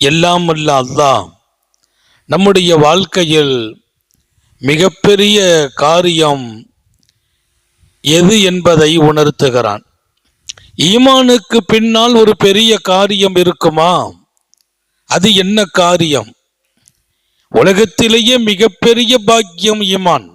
எல்லாம் வல்ல அல்லாஹ் நம்முடைய வாழ்க்கையில் மிகப்பெரிய காரியம் எது என்பதை உணர்த்துகிறான். ஈமானுக்கு பின்னால் ஒரு பெரிய காரியம் இருக்குமா? அது என்ன காரியம்? உலகத்திலேயே மிகப்பெரிய பாக்கியம் ஈமான்.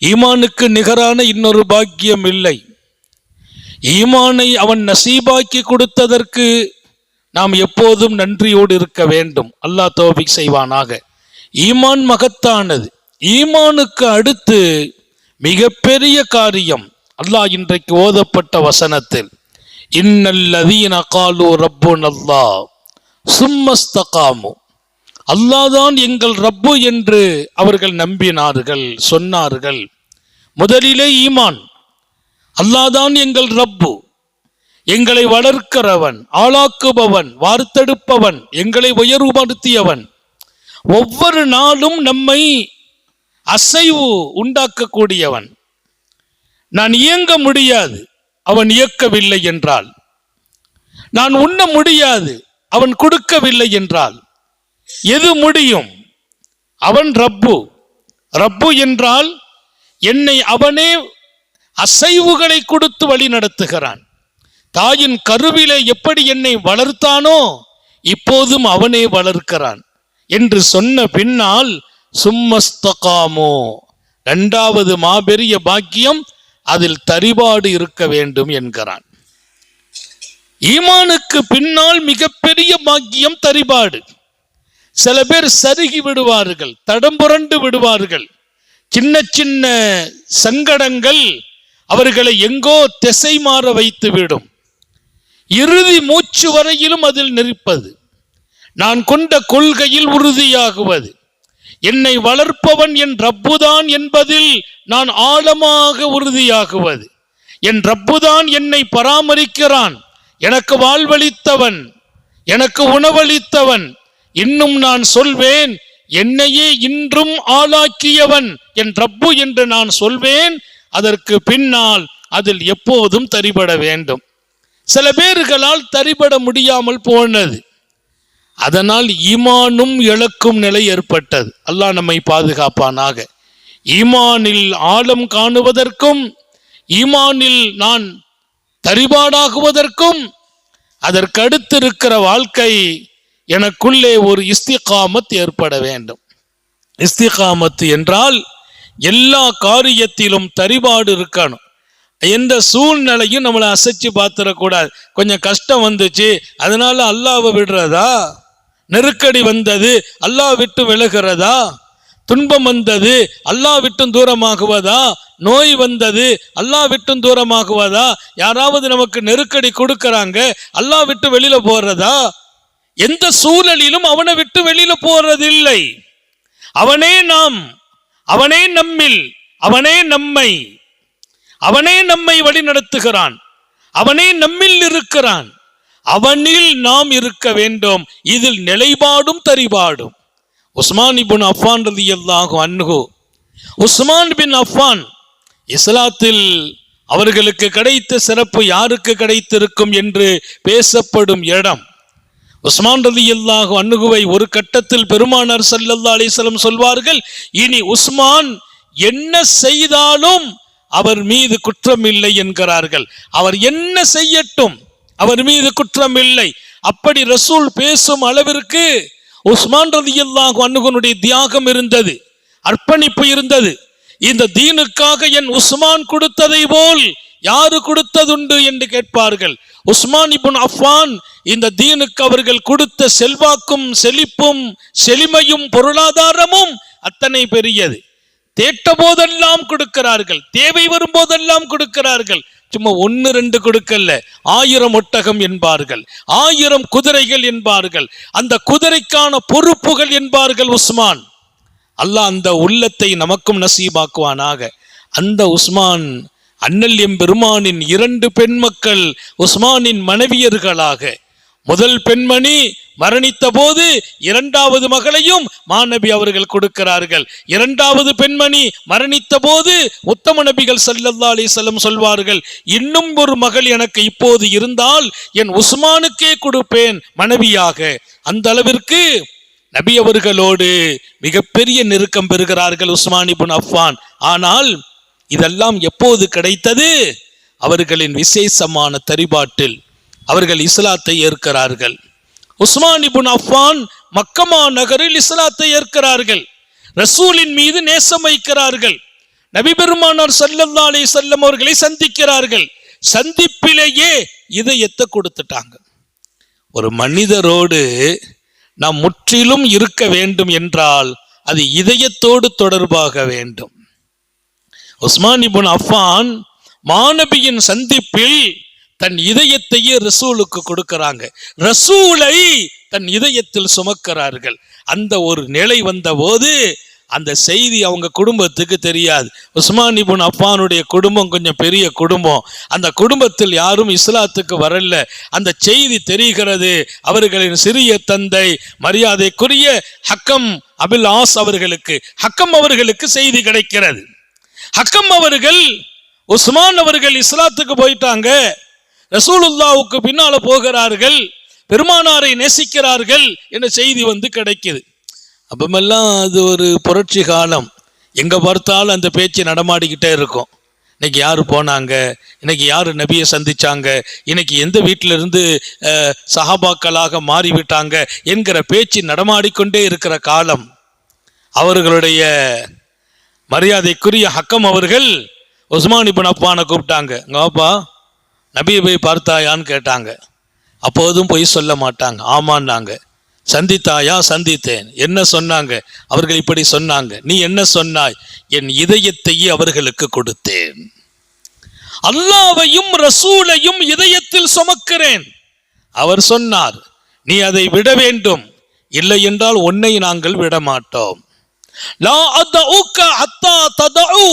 ஈமானுக்கு நிகரான இன்னொரு பாக்கியம் இல்லை. ஈமானை அவன் நசீபாக்கி கொடுத்ததற்கு நாம் எப்போதும் நன்றியோடு இருக்க வேண்டும். அல்லாஹ் தௌஃபீக் செய்வானாக. ஈமான் மகத்தானது. ஈமானுக்கு அடுத்து மிகப்பெரிய காரியம் அல்லாஹ் இன்றைக்கு ஓதப்பட்ட வசனத்தில், இன்னல்லதீன காலு ரப்புனல்லாஹ் சும்மஸ்தகாமு, அல்லாஹ் தான் எங்கள் ரப்பு என்று அவர்கள் நம்பினார்கள், சொன்னார்கள். முதலிலே ஈமான், அல்லாஹ் தான் எங்கள் ரப்பு, எங்களை வளர்க்கிறவன், ஆளாக்குபவன், வார்த்தெடுப்பவன், எங்களை உயர்வுபடுத்தியவன், ஒவ்வொரு நாளும் நம்மை அசைவு உண்டாக்கக்கூடியவன். நான் இயங்க முடியாது, அவன் இயக்கவில்லை என்றால். நான் உண்ண முடியாது, அவன் கொடுக்கவில்லை என்றால் எது முடியும்? அவன் ரப்பு. ரப்பு என்றால் என்னை அவனே அசைவுகளை கொடுத்து வழி நடத்துகிறான். தாயின் கருவிலே எப்படி என்னை வளர்த்தானோ இப்போதும் அவனே வளர்க்கிறான் என்று சொன்ன பின்னால் சும்மஸ்தகாமோ, இரண்டாவது மாபெரிய பாக்கியம், அதில் தரிபாடு இருக்க வேண்டும் என்கிறான். ஈமானுக்கு பின்னால் மிகப்பெரிய பாக்கியம் தரிபாடு. சில பேர் சருகி விடுவார்கள், தடம் புரண்டு விடுவார்கள். சின்ன சின்ன சங்கடங்கள் அவர்களை எங்கோ திசை மாற வைத்து விடும். இறுதி மூச்சு வரையிலும் அதில் நிற்பது, நான் கொண்ட கொள்கையில் உறுதியாகுவது, என்னை வளர்ப்பவன் என் ரப்புதான் என்பதில் நான் ஆழமாக உறுதியாகுவது, என் ரப்புதான் என்னை பராமரிக்கிறான், எனக்கு வாழ்வளித்தவன், எனக்கு உணவளித்தவன், இன்னும் நான் சொல்வேன் என்னையே இன்றும் ஆளாக்கியவன் என் ரப்பு என்று நான் சொல்வேன். அதற்கு பின்னால் அதில் எப்போதும் தரிபட வேண்டும். சில பேர்களால் தரிபட முடியாமல் போனது, அதனால் ஈமானும் இழக்கும் நிலை ஏற்பட்டது. அல்லாஹ் நம்மை பாதுகாப்பானாக. ஈமானில் ஆழம் காணுவதற்கும் ஈமானில் நான் தரிபாடாகுவதற்கும் அதற்கு அடுத்து இருக்கிற வாழ்க்கை, எனக்குள்ளே ஒரு இஸ்திகாமத் ஏற்பட வேண்டும். இஸ்திகாமத் என்றால் எல்லா காரியத்திலும் தரிபாடு இருக்கணும். எந்த சூழ்நிலையும் நம்மளை அசைச்சு பார்த்துடக்கூடாது. கொஞ்சம் கஷ்டம் வந்துச்சு அதனால அல்லாஹ்வை விடுறதா? நெருக்கடி வந்தது அல்லாஹ் விட்டு விலகிறதா? துன்பம் வந்தது அல்லாஹ் விட்டும் தூரமாகுவதா? நோய் வந்தது அல்லாஹ் விட்டும் தூரமாகுவதா? யாராவது நமக்கு நெருக்கடி கொடுக்கறாங்க, அல்லாஹ் விட்டு வெளியில போறதா? எந்த சூழலிலும் அவனை விட்டு வெளியில போறதில்லை. அவனே நாம், அவனே நம்மில், அவனே நம்மை, அவனே நம்மை வழி நடத்துகிறான், அவனே நம்மில் இருக்கிறான், அவனில் நாம் இருக்க வேண்டும். இதில் நிலைப்பாடும் தரிபாடும். உஸ்மான் இப்னு அஃபான் ரலியல்லாஹு அன்ஹு, உஸ்மான் பின் அஃபான், இஸ்லாத்தில் அவர்களுக்கு கிடைத்த சிறப்பு யாருக்கு கிடைத்திருக்கும் என்று பேசப்படும் இடம். உஸ்மான் ரலியல்லாஹு அன்ஹுவை ஒரு கட்டத்தில் பெருமானார் ஸல்லல்லாஹு அலைஹி வஸல்லம் சொல்வார்கள், இனி உஸ்மான் என்ன செய்தாலும் அவர் மீது குற்றம் இல்லை என்கிறார்கள். அவர் என்ன செய்யட்டும் அவர் மீது குற்றம் இல்லை. அப்படி ரசூல் பேசும் அளவிற்கு உஸ்மான் ரலியல்லாஹு அன்ஹுனுடைய தியாகம் இருந்தது, அர்ப்பணிப்பு இருந்தது. இந்த தீனுக்காக என் உஸ்மான் கொடுத்ததை போல் யாரு கொடுத்ததுண்டு என்று கேட்பார்கள். உஸ்மான் இப்னு அஃபான் இந்த தீனுக்கு அவர்கள் கொடுத்த செல்வாக்கும் செழிப்பும் செழிமையும் பொருளாதாரமும் அத்தனை பெரியது. தேட்ட போதெல்லாம் கொடுக்கிறார்கள், தேவை வரும் போதெல்லாம் கொடுக்கிறார்கள். சும்மா 1-2 கொடுக்கல, 1000 ஒட்டகம் என்பார்கள், 1000 குதிரைகள் என்பார்கள், அந்த குதிரைக்கான பொறுப்புகள் என்பார்கள் உஸ்மான். அல்லாஹ் அந்த உள்ளத்தை நமக்கும் நசீபாக்குவானாக. அந்த உஸ்மான் அண்ணல் எம்பெருமானின் 2 பெண் மக்கள் உஸ்மானின் மனைவியர்களாக, முதல் பெண்மணி மரணித்த போது இரண்டாவது மகளையும் மாநபி அவர்கள் கொடுக்கிறார்கள். இரண்டாவது பெண்மணி மரணித்த போது உத்தம நபிகள் ஸல்லல்லாஹு அலைஹி வஸல்லம் சொல்வார்கள், இன்னும் ஒரு மகள் எனக்கு இப்போது இருந்தால் என் உஸ்மானுக்கே கொடுப்பேன் மனைவியாக. அந்த அளவிற்கு நபி அவர்களோடு மிகப்பெரிய நெருக்கம் பெறுகிறார்கள் உஸ்மான் இப்னு அஃபான். ஆனால் இதெல்லாம் எப்போது கிடைத்தது? அவர்களின் விசேஷமான தரிபாட்டில் அவர்கள் இஸ்லாத்தை ஏற்கிறார்கள். உஸ்மான் இப்னு அஃபான் மக்கமா நகரில் இஸ்லாத்தை ஏற்கிறார்கள். ரசூலின் மீது நேசம் வைக்கிறார்கள். நபி பெருமானார் ஸல்லல்லாஹு அலைஹி வஸல்லம் அவர்களை சந்திக்கிறார்கள். சந்திப்பிலேயே இதயத்தை கொடுத்துட்டாங்க. ஒரு மனிதரோடு நாம் முற்றிலும் இருக்க வேண்டும் என்றால் அது இதயத்தோடு தொடர்பாக வேண்டும். உஸ்மான் இப்னு அஃபான் மாநபியின் சந்திப்பில் தன் இதயத்தையே ரசூலுக்கு கொடுக்கிறாங்க. ரசூலை தன் இதயத்தில் சுமக்கிறார்கள். அந்த ஒரு நிலை வந்த போது அந்த செய்தி அவங்க குடும்பத்துக்கு தெரியாது. உஸ்மான் இப்னு அஃபானுடைய குடும்பம் கொஞ்சம் பெரிய குடும்பம். அந்த குடும்பத்தில் யாரும் இஸ்லாத்துக்கு வரல. அந்த செய்தி தெரிகிறது. அவர்களின் சிறிய தந்தை மரியாதைக்குரிய ஹக்கம் அபில் ஆஸ் அவர்களுக்கு செய்தி கிடைக்கிறது. ஹக்கம் அவர்கள், உஸ்மான் அவர்கள் இஸ்லாத்துக்கு போயிட்டாங்க, ரசூலுல்லாவுக்கு பின்னால போகிறார்கள், பெருமானாரை நேசிக்கிறார்கள் என்ற செய்தி கிடைக்குது. அப்பமெல்லாம் அது ஒரு புரட்சி காலம். எங்க பார்த்தாலும் அந்த பேச்சு நடமாடிக்கிட்டே இருக்கும். இன்னைக்கு யாரு போனாங்க, இன்னைக்கு யாரு நபியை சந்திச்சாங்க, இன்னைக்கு எந்த வீட்டில இருந்து சஹாபாக்களாக மாறிவிட்டாங்க என்கிற பேச்சு நடமாடிக்கொண்டே இருக்கிற காலம். அவர்களுடைய மரியாதைக்குரிய ஹக்கம் அவர்கள் உஸ்மான் இப்னு அஃபானை கூப்பிட்டாங்க. வாப்பா, நபியை போய் பார்த்தாயான்னு கேட்டாங்க. அப்போதும் போய் சொல்ல மாட்டாங்க, ஆமான்னாங்க. சந்தித்தாயா? சந்தித்தேன். என்ன சொன்னாங்க? அவர்கள் இப்படி சொன்னாங்க. நீ என்ன சொன்னாய்? என் இதயத்தையே அவர்களுக்கு கொடுத்தேன். அல்லாஹ்வையும் ரசூலையும் இதயத்தில் சுமக்கிறேன். அவர் சொன்னார், நீ அதை விட வேண்டும், இல்லை என்றால் உன்னை நாங்கள் விட மாட்டோம். லா அதஉக ஹத்தா ததஉ,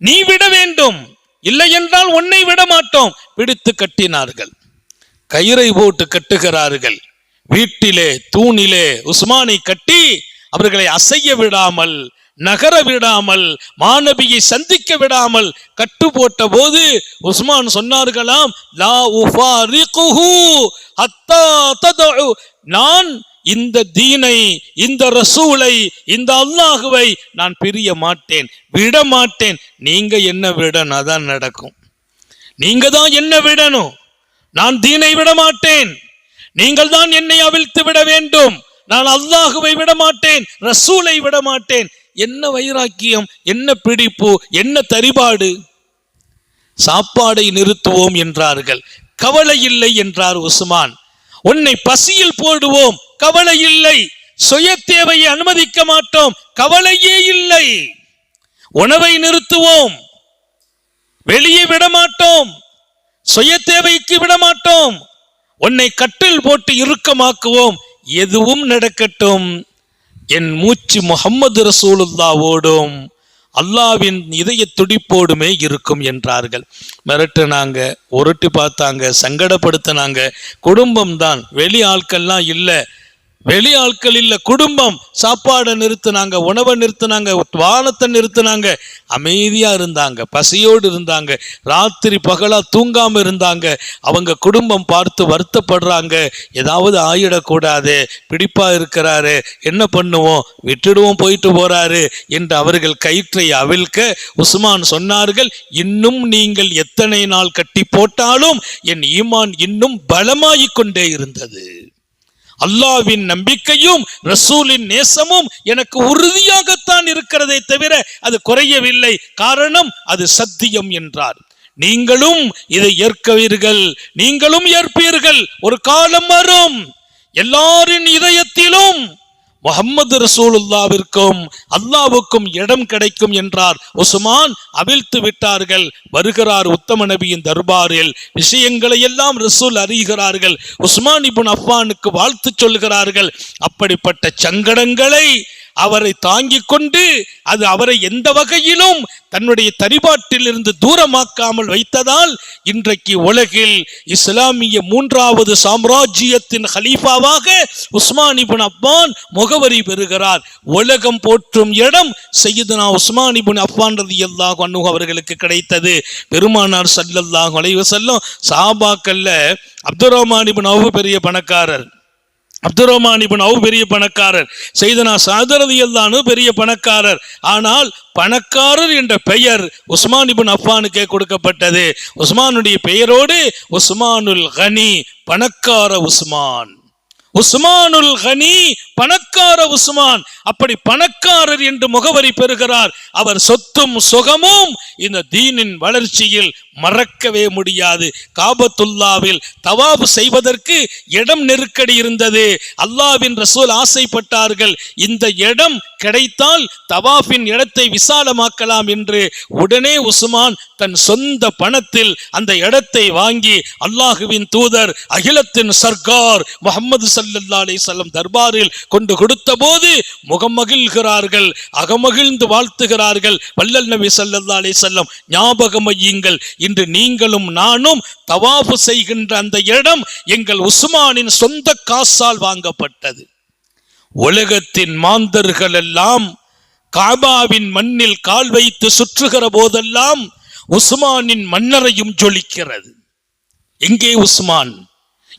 நீ விட வேண்டும், இல்லை என்றால் உன்னை விட மாட்டோம். பிடித்து கட்டினார்கள். கயிறை போட்டு கட்டுகிறார்கள். வீட்டிலே தூணிலே உஸ்மானை கட்டி அவர்களை அசைய விடாமல், நகர விடாமல், மாநபியை சந்திக்க விடாமல் கட்டு போட்ட போது உஸ்மான் சொன்னார்களாம், லா உஃபாரிகுஹு ஹத்தா ததஉ, நான் இந்த தீனை, இந்த ரசூலை, இந்த அல்லாஹுவை நான் பிரிய மாட்டேன், விட மாட்டேன். நீங்க என்ன விடணும், அதான் நடக்கும். நீங்க தான் என்ன விடணும். நான் தீனை விட மாட்டேன், நீங்கள் தான் என்னை அவிழ்த்து விட வேண்டும். நான் அல்லாஹுவை விட மாட்டேன், ரசூலை விட மாட்டேன். என்ன வைராக்கியம், என்ன பிடிப்பு, என்ன தரிபாடு. சாப்பாடை நிறுத்துவோம் என்றார்கள், கவலை இல்லை என்றார் உஸ்மான். உன்னை பசியில் போடுவோம், கவலை இல்லை. சுய தேவையை அனுமதிக்க மாட்டோம், கவலையே இல்லை. உணவை நிறுத்துவோம், வெளியே விட மாட்டோம், சுய தேவைக்கு விட மாட்டோம். உன்னை கட்டில் போட்டு இறுக்கமாக்குவோம், எதுவும் நடக்கட்டும். என் மூச்சு முஹம்மது ரசூலுல்லாவோடும் அல்லாவின் இதய துடிப்போடுமே இருக்கும் என்றார்கள். மிரட்டுனாங்க, உருட்டி பார்த்தாங்க, சங்கடப்படுத்தினாங்க. குடும்பம் தான், வெளி ஆட்கள்லாம் இல்லை. வெளி ஆட்கள் இல்ல, குடும்பம். சாப்பாடை நிறுத்தினாங்க, உணவை நிறுத்தினாங்க, வானத்தை நிறுத்தினாங்க. அமைதியா இருந்தாங்க, பசியோடு இருந்தாங்க, ராத்திரி பகலா தூங்காம இருந்தாங்க. அவங்க குடும்பம் பார்த்து வருத்தப்படுறாங்க, ஏதாவது ஆயிடக்கூடாது, பிடிப்பா இருக்கிறாரு, என்ன பண்ணுவோம், விட்டுடுவோம், போயிட்டு போறாரு என்று அவர்கள் கயிற்றை அவிழ்க்க உஸ்மான் சொன்னார்கள், இன்னும் நீங்கள் எத்தனை நாள் கட்டி போட்டாலும் என் ஈமான் இன்னும் பலமாகிக் கொண்டே இருந்தது. அல்லாவின் நம்பிக்கையும் ரசூலின் நேசமும் எனக்கு உறுதியாகத்தான் இருக்கிறதே தவிர அது குறையவில்லை. காரணம் அது சத்தியம் என்றார். நீங்களும் இதை ஏற்கவீர்கள், நீங்களும் ஏற்பீர்கள். ஒரு காலம் வரும், எல்லாரின் இதயத்திலும் முஹம்மது ரசூலுல்லாவிற்கும் அல்லாவுக்கும் இடம் கிடைக்கும் என்றார் உஸ்மான். அவிழ்த்து விட்டார்கள். வருகிறார் உத்தம நபியின் தர்பாரில். விஷயங்களை எல்லாம் ரசூல் அறிகிறார்கள். உஸ்மான் இப்னு அஃபானுக்கு வாழ்த்து சொல்கிறார்கள். அப்படிப்பட்ட சங்கடங்களை அவரை தாங்கிக் கொண்டு அது அவரை எந்த வகையிலும் தன்னுடைய தரிபாட்டில் இருந்து தூரமாக்காமல் வைத்ததால் இன்றைக்கு உலகில் இஸ்லாமிய 3வது சாம்ராஜ்யத்தின் ஹலீஃபாவாக உஸ்மான் இப்னு அஃபான் முகவரி பெறுகிறார். உலகம் போற்றும் இடம் சையதுனா உஸ்மான் இப்னு அஃபான் ரலியல்லாஹு அன்ஹு அவர்களுக்கு கிடைத்தது. பெருமானார் ஸல்லல்லாஹு அலைஹி வஸல்லம் சஹாபாக்கள்ல அப்துர் ரஹ்மான் இப்னு அவ்ஃப் பெரிய பணக்காரர், அப்துர் ரஹ்மான் இப்னு அவ்ஃப் பெரிய பணக்காரர், சையதுனா ஸஅத் ரலியல்லாஹு அன்ஹு பெரிய பணக்காரர். ஆனால் பணக்காரர் என்ற பெயர் உஸ்மான் இப்னு அஃபானுக்கே கொடுக்கப்பட்டது. உஸ்மானுடைய பெயரோடு உஸ்மானுல் கனி, பணக்கார உஸ்மான், உஸ்மானுல் கனி, பணக்கார உஸ்மான். அப்படி பணக்காரர் என்று முகவரி பெறுகிறார். அவர் சொத்தும் சுகமும் இந்த தீனின் வளர்ச்சியில் மறக்கவே முடியாது. காபத்துல்லாவில் தவாப் செய்வதற்கு இடம் நெருக்கடி இருந்தது. அல்லாஹ்வின் ரசூல் ஆசைப்பட்டார்கள், இந்த இடம் கிடைத்தால் தவாஃபின் இடத்தை விசாலமாக்கலாம் என்று. உடனே உஸ்மான் தன் சொந்த பணத்தில் அந்த இடத்தை வாங்கி அல்லாஹுவின் தூதர் அகிலத்தின் சர்க்கார் முஹம்மது ஸல்லல்லாஹு அலைஹி வஸல்லம் தர்பாரில் கொண்டு கொடுத்த போது முகம் மகிழ்கிறார்கள், அகமகிழ்ந்து வாழ்த்துகிறார்கள். வல்லல் நபி ஸல்லல்லாஹு அலைஹி வஸல்லம், ஞாபகம் வையுங்கள், இன்று நீங்களும் நானும் தவாஃப் செய்கின்ற அந்த இடம் எங்கள் உஸ்மானின் சொந்த காசால் வாங்கப்பட்டது. உலகத்தின் மாந்தர்கள் எல்லாம் காபாவின் மண்ணில் கால் வைத்து சுற்றுகிற போதெல்லாம் உஸ்மானின் மன்னரையும் ஜொலிக்கிறது. எங்கே உஸ்மான்,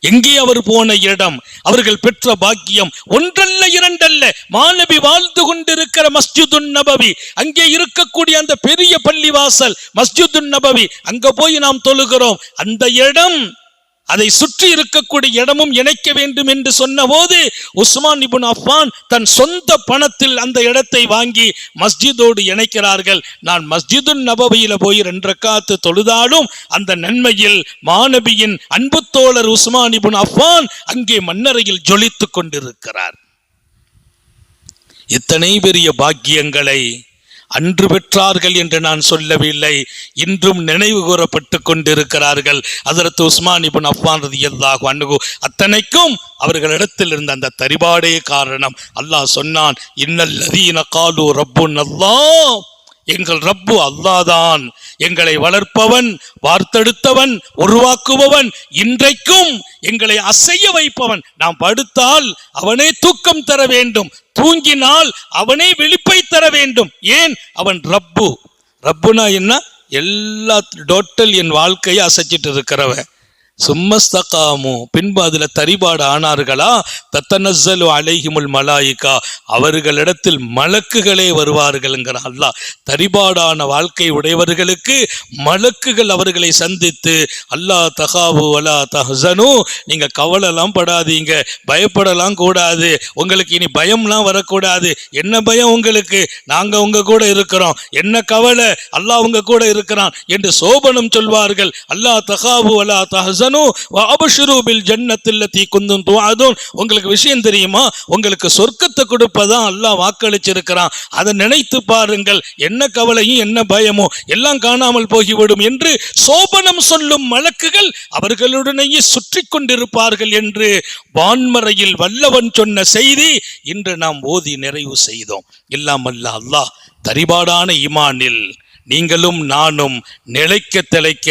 எங்கே அவர் போன இடம், அவர்கள் பெற்ற பாக்கியம் ஒன்றல்ல இரண்டல்ல. மாநபி வாழ்ந்து கொண்டிருக்கிற மஸ்ஜிதுன் நபவி, அங்கே இருக்கக்கூடிய அந்த பெரிய பள்ளிவாசல் மஸ்ஜிதுன் நபவி, அங்க போய் நாம் தொழுகிறோம். அந்த இடம், அதை சுற்றி இருக்கக்கூடிய இடமும் இணைக்க வேண்டும் என்று சொன்ன போது உஸ்மான் இப்னு அஃபான் தன் சொந்த பணத்தில் அந்த இடத்தை வாங்கி மஸ்ஜிதோடு இணைக்கிறார்கள். நான் மஸ்ஜிதுன் நபவியில போய் 2 ரக்காத்து தொழுதாலும் அந்த நன்மையில் மாநபியின் அன்பு தோழர் உஸ்மான் இப்னு அஃபான் அங்கே மன்னரையில் ஜொலித்துக் கொண்டிருக்கிறார். இத்தனை பெரிய பாக்கியங்களை அன்று பெற்றார்கள் என்று நான் சொல்லவில்லை, இன்றும் நினைவு கூறப்பட்டு கொண்டிருக்கிறார்கள். ஹஜ்ரத் உஸ்மான் இப்னு அஃபான் ரலியல்லாஹு அன்ஹு. அத்தனைக்கும் அவர்களிடத்தில் இருந்த அந்த தரிபாடே காரணம். அல்லாஹ் சொன்னான், இன்னல்லதீன காலு ரப்புன் அல்லாஹ், எங்கள் ரப்பு அல்லாஹ்தான், எங்களை வளர்ப்பவன், வார்த்தெடுத்தவன், உருவாக்குபவன், இன்றைக்கும் எங்களை அசைய வைப்பவன். நாம் படுத்தால் அவனே தூக்கம் தர வேண்டும், தூங்கினால் அவனே விழிப்பை தர வேண்டும். ஏன்? அவன் ரப்பு. ரப்புனா என்ன? எல்லா டோட்டல் என் வாழ்க்கையை அசைச்சிட்டு இருக்கிறவன். சும்மஸ்தகாமு, பின்பு அதுல தரிபாடு ஆனார்களா, தத்தனஸ்ஸலு அலைஹிமுல் மலாயிகா, அவர்களிடத்தில் மலக்குகளே வருவார்கள்ங்கிற அல்லாஹ். தரிபாடான வாழ்க்கை உடையவர்களுக்கு மலக்குகள் அவர்களை சந்தித்து, அல்லாஹ் தகாவு வலா தஹ்சனு, நீங்க கவலைலாம் படாதீங்க, பயப்படலாம் கூடாது, உங்களுக்கு இனி பயம்லாம் வரக்கூடாது. என்ன பயம் உங்களுக்கு? நாங்க உங்க கூட இருக்கிறோம், என்ன கவலை, அல்லாஹ் உங்க கூட இருக்கிறான் என்று சோபனம் சொல்வார்கள். அல்லாஹ் தகாவு வலா தஹ்சனு உங்களுக்கு விஷயம் தெரியுமா? உங்களுக்கு சொர்க்கத்தை கொடுப்பதான் அல்லாஹ் வாக்களிச்சிருக்கிறான். அதை நினைத்து பாருங்கள், என்ன கவலையும் என்ன பயமும் எல்லாம் காணாமல் போய்விடும் என்று சோபனம் சொல்லும் மலக்குகள் அவர்களுடனேயே சுற்றி கொண்டிருப்பார்கள் என்று வான்மறையில் வல்லவன் சொன்ன செய்தி இன்று நாம் ஓதி நிறைவு செய்தோம். இல்லாமல்ல அல்லாஹ் தரிபாடான ஈமானில் நீங்களும் நானும் நிலைக்க திளைக்க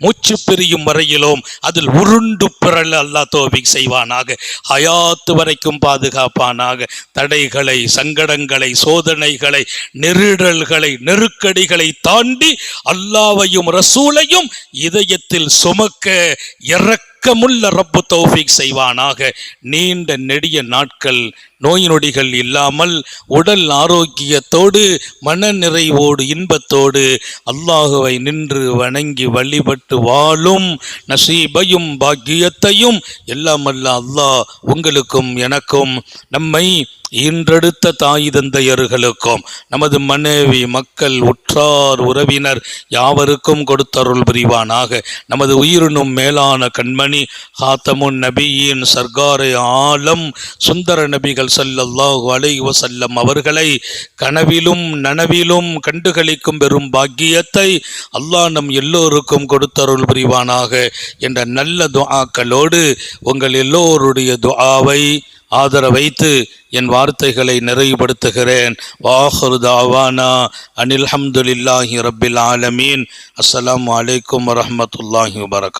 மூச்சு பிரியும் வரையிலும் அதில் உருண்டு பிறல் அல்லாஹ் தௌஃபீக் செய்வானாக, ஹயாத்து வரைக்கும் பாதுகாப்பானாக. தடைகளை, சங்கடங்களை, சோதனைகளை, நெருடல்களை, நெருக்கடிகளை தாண்டி அல்லாஹ்வையும் ரசூலையும் இதயத்தில் சுமக்க இரக்கமுள்ள ரப்பு தௌஃபீக் செய்வானாக. நீண்ட நெடிய நாட்கள் நோய் நொடிகள் இல்லாமல் உடல் ஆரோக்கியத்தோடு மன நிறைவோடு இன்பத்தோடு அல்லாஹுவை நின்று வணங்கி வழிபட்டு வாழும் நசீபையும் பாக்கியத்தையும் எல்லாம் அல்ல அல்லாஹ் உங்களுக்கும் எனக்கும், நம்மை ஈன்றெடுத்த தாய் தந்தையர்களுக்கும், நமது மனைவி, மக்கள், உற்றார், உறவினர் யாவருக்கும் கொடுத்தருள் புரிவானாக. நமது உயிரினும் மேலான கண்மணி ரஹ்மானி ஹாத்தமுன் நபியின் சர்காரை ஆலம் சுந்தர நபிகள் ஸல்லல்லாஹு அலைஹி வஸல்லம் அவர்களை கனவிலும் நனவிலும் கண்டுகளிக்கும் பெரும் பாக்கியத்தை அல்லாஹ் நம் எல்லோருக்கும் கொடுத்தருள் புரிவானாக என்ற நல்ல துஆக்களோடு உங்கள் எல்லோருடைய துஆவை ஆதரவைத்து என் வார்த்தைகளை நிறைவுபடுத்துகிறேன். வாஹிரு தாவானா அனில் ஹம்துலில்லாஹி ரப்பில் ஆலமீன். அஸ்ஸலாமு அலைக்கும் வரஹ்மத்துல்லாஹி வபரகாத்துஹு.